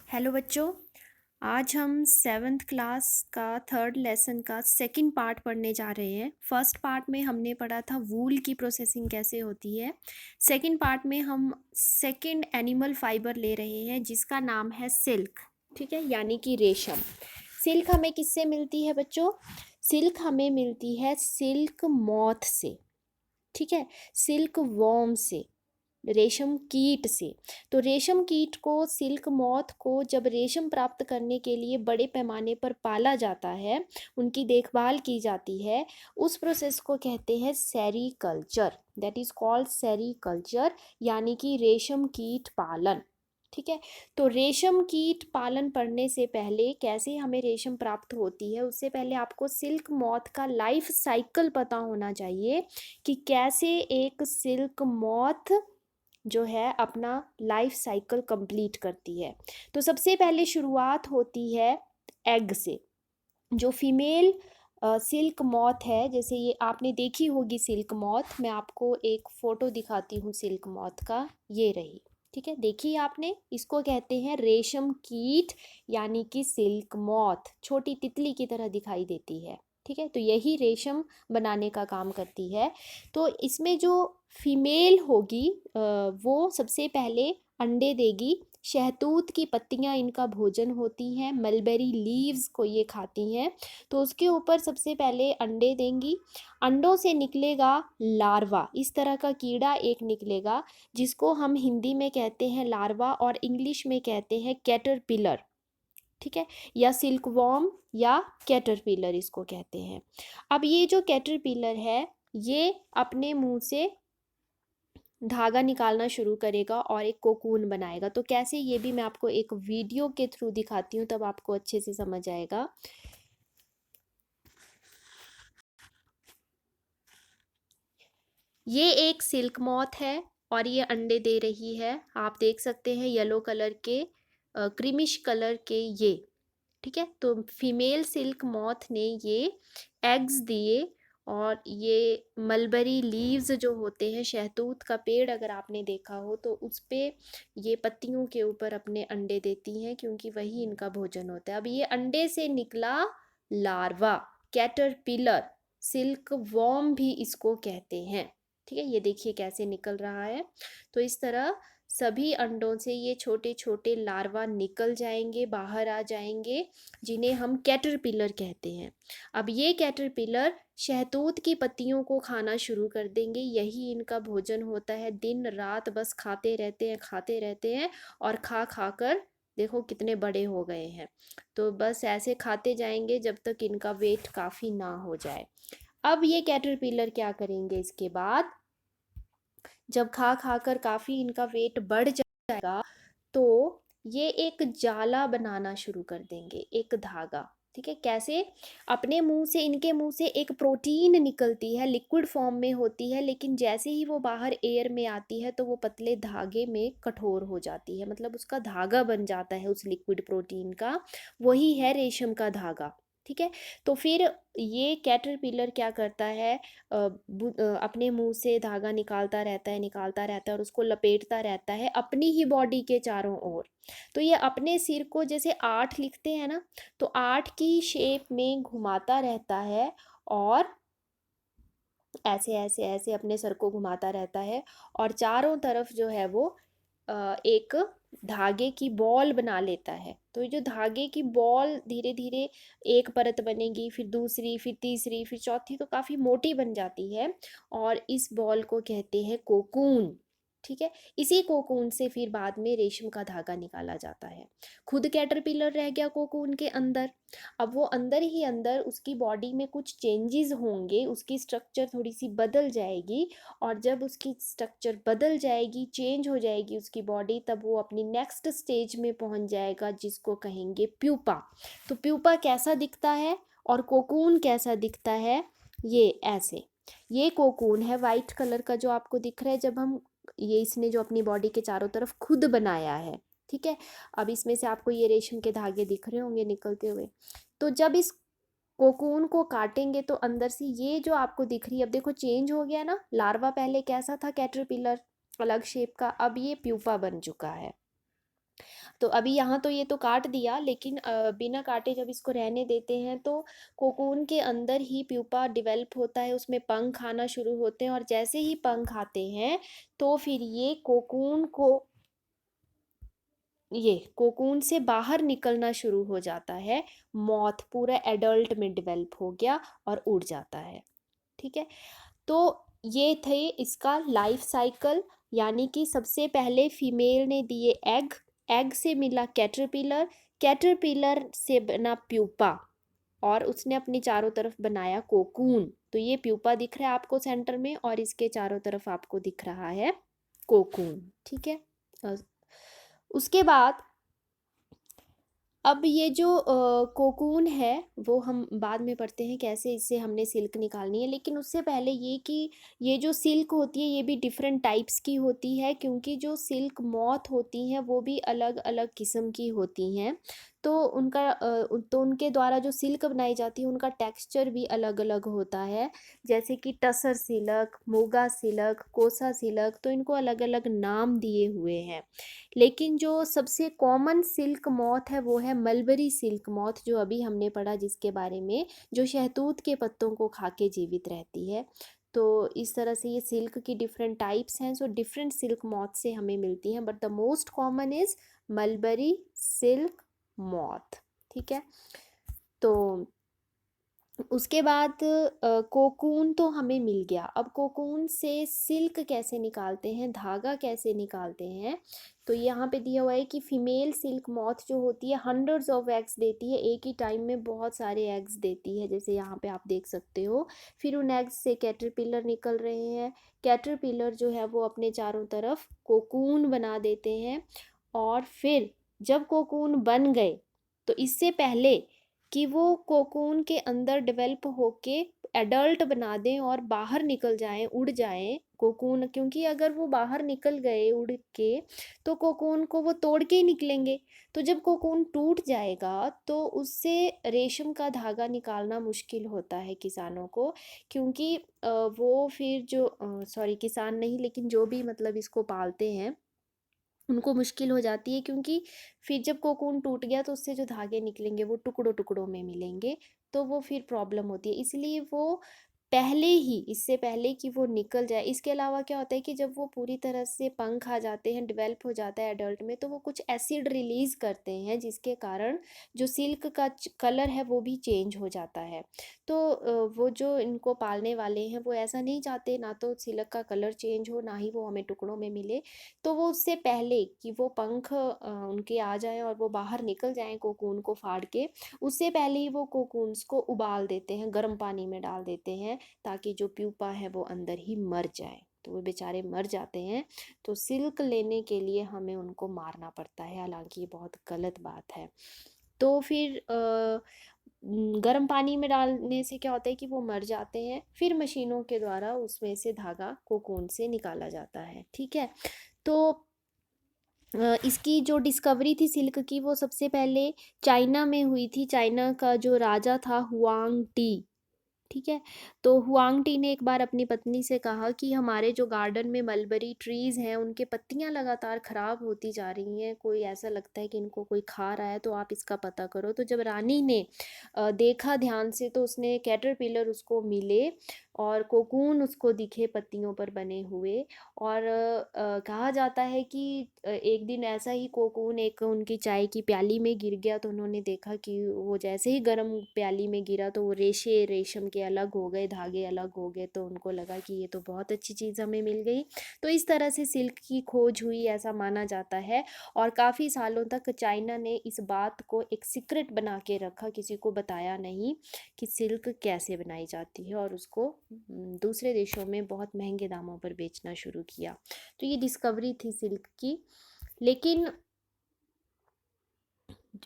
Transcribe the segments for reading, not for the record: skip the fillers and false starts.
Hello बच्चों। आज हम सेवन्थ क्लास का थर्ड लेसन का सेकंड पार्ट पढ़ने जा रहे हैं। फर्स्ट पार्ट में हमने पढ़ा था वूल की प्रोसेसिंग कैसे होती है। सेकंड पार्ट में हम सेकंड एनिमल फाइबर ले रहे हैं जिसका नाम है सिल्क। ठीक है, यानी कि रेशम। सिल्क हमें किससे मिलती है बच्चों? सिल्क हमें मिलती है सिल्क मॉथ से। ठीक है, सिल्क वॉर्म से, रेशम कीट से। तो रेशम कीट को, सिल्क मॉथ को जब रेशम प्राप्त करने के लिए बड़े पैमाने पर पाला जाता है, उनकी देखभाल की जाती है, उस प्रोसेस को कहते हैं sericulture. That is called sericulture, यानी कि रेशम कीट पालन। ठीक है, तो रेशम कीट पालन पढ़ने से पहले, कैसे हमें रेशम प्राप्त होती है, उससे पहले आपको सिल्क मॉथ का लाइफ साइकिल पता होना चाहिए कि कैसे एक सिल्क मॉथ जो है अपना लाइफ साइकिल कंप्लीट करती है। तो सबसे पहले शुरुआत होती है एग से। जो फीमेल सिल्क मॉथ है, जैसे ये आपने देखी होगी सिल्क मॉथ, मैं आपको एक फ़ोटो दिखाती हूँ सिल्क मॉथ का, ये रही। ठीक है, देखिए आपने, इसको कहते हैं रेशम कीट, यानी कि सिल्क मॉथ। छोटी तितली की तरह दिखाई देती है। ठीक है, तो यही रेशम बनाने का काम करती है। तो इसमें जो फीमेल होगी वो सबसे पहले अंडे देगी। शहतूत की पत्तियां इनका भोजन होती हैं, मलबेरी लीव्स को ये खाती हैं। तो उसके ऊपर सबसे पहले अंडे देंगी। अंडों से निकलेगा लार्वा, इस तरह का कीड़ा एक निकलेगा, जिसको हम हिंदी में कहते हैं लार्वा और इंग्लिश में कहते हैं कैटरपिलर। ठीक है, या सिल्कवॉर्म या कैटरपिलर इसको कहते हैं। अब ये जो कैटरपिलर है, ये अपने मुंह से धागा निकालना शुरू करेगा और एक कोकून बनाएगा। तो कैसे, ये भी मैं आपको एक वीडियो के थ्रू दिखाती हूँ, तब आपको अच्छे से समझ आएगा। ये एक सिल्क मॉथ है और ये अंडे दे रही है। आप देख सकते हैं येलो कलर के, क्रीमिश कलर के ये। ठीक है, तो फीमेल सिल्क मॉथ ने ये एग्स दिए और ये मलबरी लीव्स जो होते हैं, शहतूत का पेड़ अगर आपने देखा हो तो उस पे ये पत्तियों के ऊपर अपने अंडे देती हैं, क्योंकि वही इनका भोजन होता है। अब ये अंडे से निकला लार्वा, कैटरपिलर, सिल्क वॉर्म भी इसको कहते हैं। ठीक है, ये देखिए कैसे निकल रहा है। तो इस तरह सभी अंडों से ये छोटे छोटे लार्वा निकल जाएंगे, बाहर आ जाएंगे, जिन्हें हम कैटरपिलर कहते हैं। अब ये कैटरपिलर शहतूत की पत्तियों को खाना शुरू कर देंगे। यही इनका भोजन होता है। दिन रात बस खाते रहते हैं, खाते रहते हैं, और खा खा कर देखो कितने बड़े हो गए हैं। तो बस ऐसे खाते जाएंगे जब तक इनका वेट काफ़ी ना हो जाए। अब ये कैटरपिलर क्या करेंगे इसके बाद, जब खा खा कर काफ़ी इनका वेट बढ़ जाएगा, तो ये एक जाला बनाना शुरू कर देंगे, एक धागा। ठीक है, कैसे? अपने मुंह से, इनके मुंह से एक प्रोटीन निकलती है, लिक्विड फॉर्म में होती है, लेकिन जैसे ही वो बाहर एयर में आती है तो वो पतले धागे में कठोर हो जाती है, मतलब उसका धागा बन जाता है उस लिक्विड प्रोटीन का। वही है रेशम का धागा। ठीक है, तो फिर ये कैटरपिलर क्या करता है, अपने मुंह से धागा निकालता रहता है, निकालता रहता है, और उसको लपेटता रहता है अपनी ही बॉडी के चारों ओर। तो ये अपने सिर को, जैसे 8 लिखते हैं ना, तो 8 की शेप में घुमाता रहता है, और ऐसे ऐसे ऐसे अपने सर को घुमाता रहता है, और चारों तरफ जो है वो एक धागे की बॉल बना लेता है। तो ये जो धागे की बॉल धीरे धीरे एक परत बनेगी, फिर दूसरी, फिर तीसरी, फिर चौथी, तो काफ़ी मोटी बन जाती है, और इस बॉल को कहते हैं कोकून। ठीक है, इसी कोकून से फिर बाद में रेशम का धागा निकाला जाता है। खुद कैटरपिलर रह गया कोकून के अंदर। अब वो अंदर ही अंदर उसकी बॉडी में कुछ चेंजेस होंगे, उसकी स्ट्रक्चर थोड़ी सी बदल जाएगी, और जब उसकी स्ट्रक्चर बदल जाएगी, चेंज हो जाएगी उसकी बॉडी, तब वो अपनी नेक्स्ट स्टेज में पहुंच जाएगा, जिसको कहेंगे प्यूपा। तो प्यूपा कैसा दिखता है और कोकून कैसा दिखता है, ये ऐसे। ये कोकून है वाइट कलर का जो आपको दिख रहा है, जब हम, ये इसने जो अपनी बॉडी के चारों तरफ खुद बनाया है। ठीक है, अब इसमें से आपको ये रेशम के धागे दिख रहे होंगे निकलते हुए। तो जब इस कोकून को काटेंगे तो अंदर से ये जो आपको दिख रही है, अब देखो चेंज हो गया ना। लार्वा पहले कैसा था, कैटरपिलर, अलग शेप का, अब ये प्यूपा बन चुका है। तो अभी यहाँ तो ये तो काट दिया, लेकिन बिना काटे जब इसको रहने देते हैं तो कोकून के अंदर ही प्यूपा डेवलप होता है, उसमें पंख आना शुरू होते हैं, और जैसे ही पंख आते हैं तो फिर ये कोकून से बाहर निकलना शुरू हो जाता है। मॉथ पूरा एडल्ट में डेवलप हो गया और उड़ जाता है। ठीक है, तो ये थे इसका लाइफ साइकिल। यानी कि सबसे पहले फीमेल ने दिए एग, एग से मिला कैटरपिलर, कैटरपिलर से बना प्यूपा, और उसने अपनी चारों तरफ बनाया कोकून। तो ये प्यूपा दिख रहा है आपको सेंटर में, और इसके चारों तरफ आपको दिख रहा है कोकून। ठीक है, उसके बाद अब ये जो कोकून है वो हम बाद में पढ़ते हैं कैसे इससे हमने सिल्क निकालनी है, लेकिन उससे पहले ये कि ये जो सिल्क होती है ये भी डिफरेंट टाइप्स की होती है, क्योंकि जो सिल्क मॉथ होती हैं वो भी अलग अलग किस्म की होती हैं। तो तो उनके द्वारा जो सिल्क बनाई जाती है उनका टेक्सचर भी अलग अलग होता है, जैसे कि टसर सिल्क, मोगा सिल्क, कोसा सिल्क, तो इनको अलग अलग नाम दिए हुए हैं। लेकिन जो सबसे कॉमन सिल्क मॉथ है वो है मलबरी सिल्क मॉथ, जो अभी हमने पढ़ा जिसके बारे में, जो शहतूत के पत्तों को खा के जीवित रहती है। तो इस तरह से ये सिल्क की डिफरेंट टाइप्स हैं, सो डिफरेंट सिल्क मॉथ से हमें मिलती हैं, but the most common is mulberry silk moth. ठीक है, तो उसके बाद कोकून तो हमें मिल गया। अब कोकून से सिल्क कैसे निकालते हैं, धागा कैसे निकालते हैं, तो यहाँ पे दिया हुआ है कि फीमेल सिल्क मॉथ जो होती है हंड्रेड्स ऑफ एग्स देती है, एक ही टाइम में बहुत सारे एग्स देती है, जैसे यहाँ पे आप देख सकते हो। फिर उन एग्स से कैटरपिलर निकल रहे हैं, कैटरपिलर जो है वो अपने चारों तरफ कोकून बना देते हैं, और फिर जब कोकून बन गए तो इससे पहले कि वो कोकून के अंदर डेवलप होके एडल्ट बना दें और बाहर निकल जाएं, उड़ जाएं कोकून, क्योंकि अगर वो बाहर निकल गए उड़ के तो कोकून को वो तोड़ के ही निकलेंगे। तो जब कोकून टूट जाएगा तो उससे रेशम का धागा निकालना मुश्किल होता है किसानों को, क्योंकि वो फिर जो सॉरी किसान नहीं, लेकिन जो भी मतलब इसको पालते हैं उनको मुश्किल हो जाती है, क्योंकि फिर जब कोकून टूट गया तो उससे जो धागे निकलेंगे वो टुकड़ों टुकड़ों में मिलेंगे, तो वो फिर प्रॉब्लम होती है। इसलिए वो पहले ही, इससे पहले कि वो निकल जाए, इसके अलावा क्या होता है कि जब वो पूरी तरह से पंख आ जाते हैं, डेवलप हो जाता है एडल्ट में, तो वो कुछ एसिड रिलीज करते हैं जिसके कारण जो सिल्क का कलर है वो भी चेंज हो जाता है। तो वो जो इनको पालने वाले हैं वो ऐसा नहीं चाहते, ना तो सिल्क का कलर चेंज हो, ना ही वो हमें टुकड़ों में मिले। तो वो उससे पहले कि वो पंख उनके आ जाएं और वो बाहर निकल जाएं कोकून को फाड़ के, उससे पहले ही वो कोकून्स को उबाल देते हैं, गर्म पानी में डाल देते हैं, ताकि जो प्यूपा है वो अंदर ही मर जाए। तो वो बेचारे मर जाते हैं। तो सिल्क लेने के लिए हमें उनको मारना पड़ता है, हालांकि ये बहुत गलत बात है। तो फिर गर्म पानी में डालने से क्या होता है कि वो मर जाते हैं, फिर मशीनों के द्वारा उसमें से धागा कोकून से निकाला जाता है। ठीक है, तो इसकी जो डिस्कवरी थी सिल्क की वो सबसे पहले चाइना में हुई थी। चाइना का जो राजा था हुआंग टी, ठीक है, तो हुआंग टी ने एक बार अपनी पत्नी से कहा कि हमारे जो गार्डन में मलबरी ट्रीज़ हैं उनके पत्तियां लगातार ख़राब होती जा रही हैं, कोई ऐसा लगता है कि इनको कोई खा रहा है, तो आप इसका पता करो। तो जब रानी ने देखा ध्यान से तो उसने कैटरपिलर उसको मिले और कोकून उसको दिखे पत्तियों पर बने हुए, और कहा जाता है कि एक दिन ऐसा ही कोकून एक उनकी चाय की प्याली में गिर गया, तो उन्होंने देखा कि वो जैसे ही गर्म प्याली में गिरा तो वो रेशे रेशम के अलग हो गए, धागे अलग हो गए, तो उनको लगा कि ये तो बहुत अच्छी चीज़ हमें मिल गई। तो इस तरह से सिल्क की खोज हुई ऐसा माना जाता है, और काफ़ी सालों तक चाइना ने इस बात को एक सीक्रेट बना के रखा, किसी को बताया नहीं कि सिल्क कैसे बनाई जाती है, और उसको दूसरे देशों में बहुत महंगे दामों पर बेचना शुरू किया। तो ये डिस्कवरी थी सिल्क की। लेकिन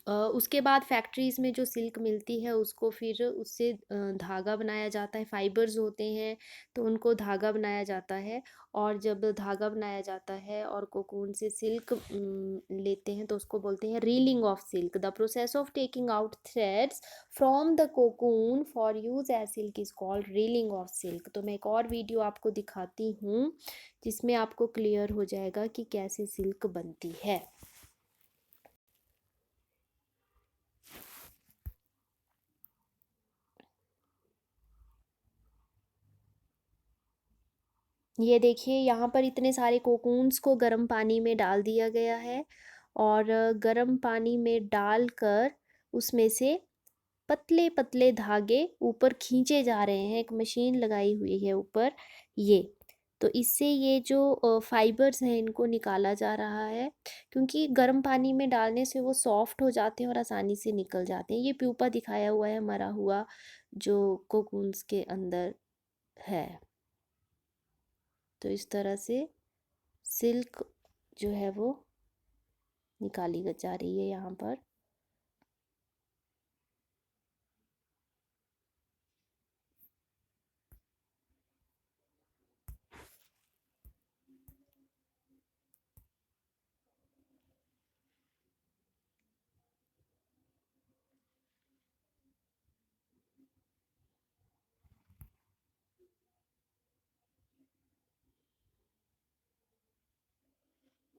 उसके बाद फैक्ट्रीज़ में जो सिल्क मिलती है उसको फिर उससे धागा बनाया जाता है, फाइबर्स होते हैं तो उनको धागा बनाया जाता है, और जब धागा बनाया जाता है और कोकून से सिल्क लेते हैं तो उसको बोलते हैं reeling of silk. The process of taking out threads from the cocoon for use as silk is called reeling of silk. तो मैं एक और वीडियो आपको दिखाती हूँ जिसमें आपको क्लियर हो जाएगा कि कैसे सिल्क बनती है। ये देखिए यहाँ पर इतने सारे कोकून्स को गर्म पानी में डाल दिया गया है और गर्म पानी में डालकर उसमें से पतले पतले धागे ऊपर खींचे जा रहे हैं। एक मशीन लगाई हुई है ऊपर ये, तो इससे ये जो फाइबर्स हैं इनको निकाला जा रहा है, क्योंकि गर्म पानी में डालने से वो सॉफ्ट हो जाते हैं और आसानी से निकल जाते हैं। ये प्यूपा दिखाया हुआ है मरा हुआ जो कोकून्स के अंदर है। तो इस तरह से सिल्क जो है वो निकाली जा रही है यहाँ पर।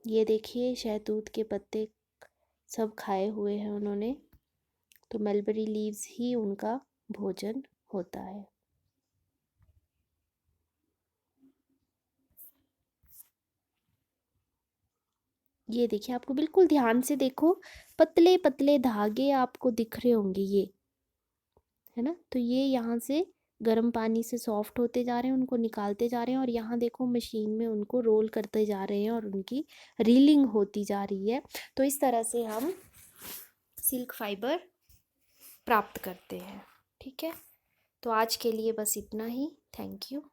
ये देखिए शहतूत के पत्ते सब खाए हुए हैं उन्होंने, तो मलबरी लीव्स ही उनका भोजन होता है। ये देखिए, आपको बिल्कुल ध्यान से देखो, पतले पतले धागे आपको दिख रहे होंगे ये, है ना। तो ये यहाँ से गर्म पानी से सॉफ्ट होते जा रहे हैं, उनको निकालते जा रहे हैं और यहाँ देखो मशीन में उनको रोल करते जा रहे हैं और उनकी रीलिंग होती जा रही है। तो इस तरह से हम सिल्क फाइबर प्राप्त करते हैं। ठीक है, तो आज के लिए बस इतना ही। Thank you.